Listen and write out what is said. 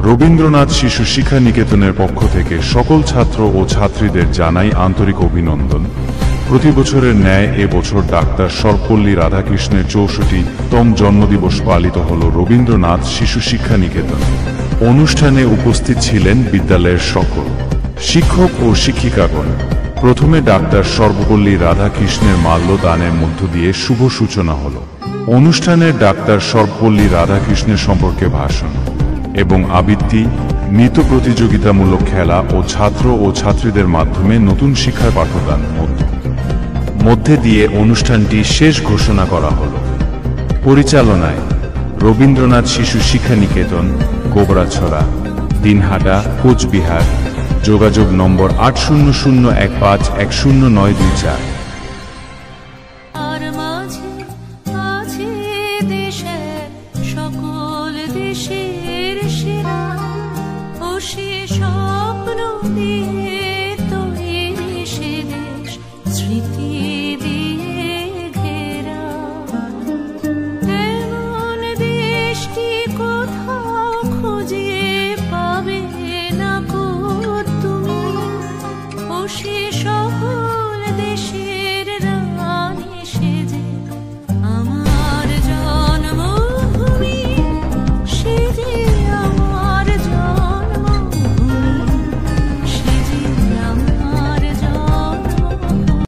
রবীন্দ্রনাথ শিশু শিক্ষা নিকেতনের পক্ষ থেকে সকল ছাত্র ও ছাত্রীদের জানাই আন্তরিক অভিনন্দন। প্রতি বছরের ন্যায় এবছর ডাক্তার সর্বপল্লী রাধাকৃষ্ণের ৬৪তম জন্মদিবস পালিত হল রবীন্দ্রনাথ শিশু শিক্ষা নিকেতন। অনুষ্ঠানে উপস্থিত ছিলেন বিদ্যালয়ের সকল শিক্ষক ও শিক্ষিকাগণ। প্রথমে ডাক্তার সর্বপল্লী রাধাকৃষ্ণের মাল্যদানের মধ্য দিয়ে শুভ সূচনা হল। অনুষ্ঠানের ডাক্তার সর্বপল্লী রাধাকৃষ্ণের সম্পর্কে ভাষণ এবং আবৃত্তি, নৃত্য প্রতিযোগিতামূলক খেলা ও ছাত্র ও ছাত্রীদের মাধ্যমে নতুন শিক্ষার পাঠদান মধ্যে দিয়ে অনুষ্ঠানটি শেষ ঘোষণা করা হল। পরিচালনায় রবীন্দ্রনাথ শিশু শিক্ষা নিকেতন, গোবরাছড়া, দিনহাটা, কোচবিহার। যোগাযোগ নম্বর 8001510924। সকল দেশের সেরা ও সে স্বপ্ন দিয়ে তৈরি সে দেশ স্মৃতি।